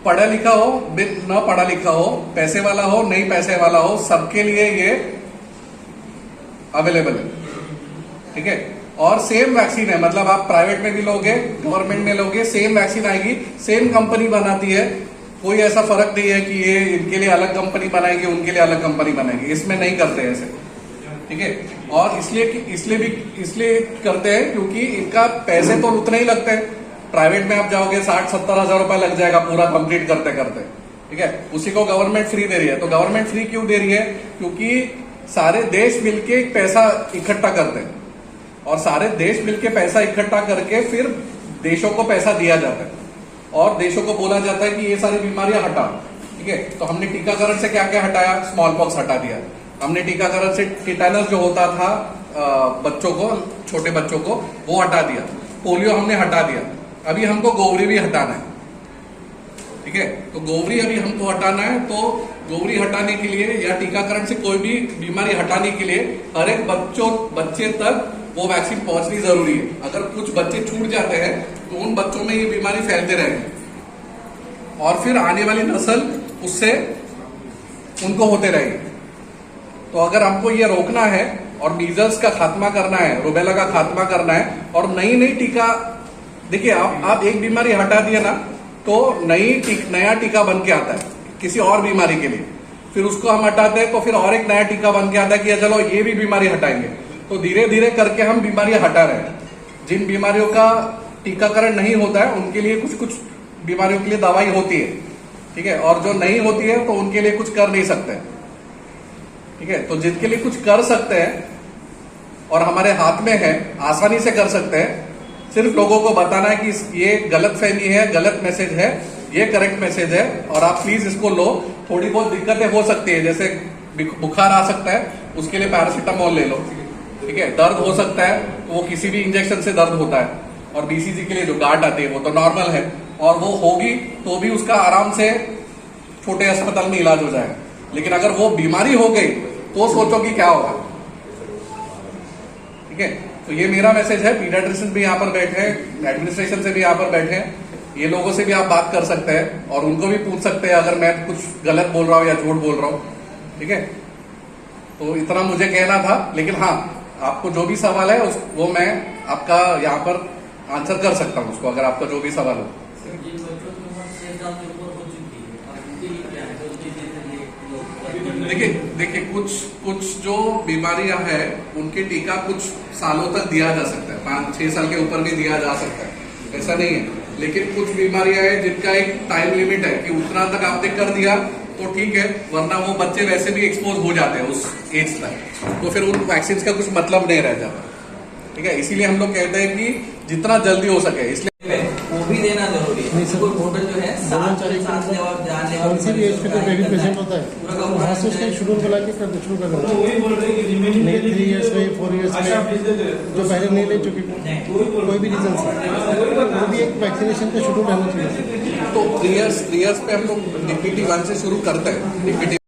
पढ़ा लिखा हो न पढ़ा लिखा हो, पैसे वाला हो नहीं पैसे वाला हो, सबके लिए ये अवेलेबल है। ठीक है, और सेम वैक्सीन है, मतलब आप प्राइवेट में भी लोगे गवर्नमेंट में लोगे, सेम वैक्सीन आएगी, सेम कंपनी बनाती है। कोई ऐसा फर्क नहीं है कि ये इनके लिए अलग कंपनी बनाएगी उनके लिए अलग कंपनी बनाएगी, इसमें नहीं करते ऐसे। ठीक है, और इसलिए करते हैं क्योंकि इनका पैसे तो उतने ही लगते हैं। प्राइवेट में आप जाओगे 60-70 हजार रुपए लग जाएगा पूरा कंप्लीट करते करते। ठीक है, उसी को गवर्नमेंट फ्री दे रही है। तो गवर्नमेंट फ्री क्यों दे रही है? क्योंकि सारे देश मिलके पैसा इकट्ठा करते हैं, और सारे देश मिलके पैसा इकट्ठा करके फिर देशों को पैसा दिया जाता है, और देशों को बोला जाता है कि ये सारी बीमारियां हटाओ। ठीक है, तो हमने टीकाकरण से क्या क्या हटाया? स्मॉल पॉक्स हटा दिया हमने। टीकाकरण से टिटेनस जो होता था बच्चों को, छोटे बच्चों को, वो हटा दिया। पोलियो हमने हटा दिया। अभी हमको गोवरी भी हटाना है। ठीक है, तो गोवरी अभी हमको हटाना है। तो गोवरी हटाने के लिए या टीकाकरण से कोई भी बीमारी हटाने के लिए हर एक बच्चे तक वो वैक्सीन पहुंचनी जरूरी है। अगर कुछ बच्चे छूट जाते हैं तो उन बच्चों में ये बीमारी फैलते रहेगी, और फिर आने वाली नस्ल उससे उनको होते रहेगी। तो अगर हमको ये रोकना है और मीजल्स का खात्मा करना है, रूबेला का खात्मा करना है, और नई टीका, देखिए आप एक बीमारी हटा दिए ना तो नया टीका बन के आता है किसी और बीमारी के लिए, फिर उसको हम हटाते हैं तो फिर और एक नया टीका बन के आता है कि चलो ये भी बीमारी हटाएंगे। तो धीरे धीरे करके हम बीमारियां हटा रहे हैं। जिन बीमारियों का टीकाकरण नहीं होता है उनके लिए कुछ बीमारियों के लिए दवाई होती है। ठीक है, और जो नहीं होती है तो उनके लिए कुछ कर नहीं सकते। ठीक है, तो जिनके लिए कुछ कर सकते हैं और हमारे हाथ में है, आसानी से कर सकते हैं, सिर्फ लोगों को बताना है कि ये गलत फहमी है, गलत मैसेज है, ये करेक्ट मैसेज है, और आप प्लीज इसको लो। थोड़ी बहुत दिक्कतें हो सकती है, जैसे बुखार आ सकता है, उसके लिए पैरासीटामोल ले लो। ठीक है, दर्द हो सकता है तो वो किसी भी इंजेक्शन से दर्द होता है, और बीसीजी के लिए जो गांठ आती है वो तो नॉर्मल है, और वो होगी तो भी उसका आराम से छोटे अस्पताल में इलाज हो जाएगा। लेकिन अगर वो बीमारी हो गई तो सोचो कि क्या होगा। ठीक है, तो ये मेरा मैसेज है। पीडियाट्रिशियन भी यहाँ पर बैठे हैं, एडमिनिस्ट्रेशन से भी यहाँ पर बैठे हैं, ये लोगों से भी आप बात कर सकते हैं और उनको भी पूछ सकते हैं अगर मैं कुछ गलत बोल रहा हूँ या झूठ बोल रहा हूँ। ठीक है, तो इतना मुझे कहना था। लेकिन हाँ, आपको जो भी सवाल है वो मैं आपका यहाँ पर आंसर कर सकता हूँ उसको, अगर आपका जो भी सवाल हो। देखिए कुछ जो बीमारियां हैं उनके टीका कुछ सालों तक दिया जा सकता है, 5-6 साल के ऊपर भी दिया जा सकता है, ऐसा नहीं है। लेकिन कुछ बीमारियां हैं जिनका एक टाइम लिमिट है कि उतना तक आपने कर दिया तो ठीक है, वरना वो बच्चे वैसे भी एक्सपोज हो जाते हैं उस एज तक, तो फिर उन वैक्सीन का कुछ मतलब नहीं रह जाता। ठीक है, इसीलिए हम लोग कहते हैं कि जितना जल्दी हो सके, इसलिए वो भी देना जरूरी है। कोई वोटर जो है कौन भी एज पे कोई बेबी पेशेंट होता है वहाँ से उसका शेड्यूल बना के शुरू कर देना। 3 इयर्स में 4 इयर्स में जो पहले नहीं ले चुकी कोई भी रीजन से, वो भी एक वैक्सीनेशन का शेड्यूल रहना चाहिए। तो 3 इयर्स पे हम लोग DPT 1 से शुरू करते हैं। DPT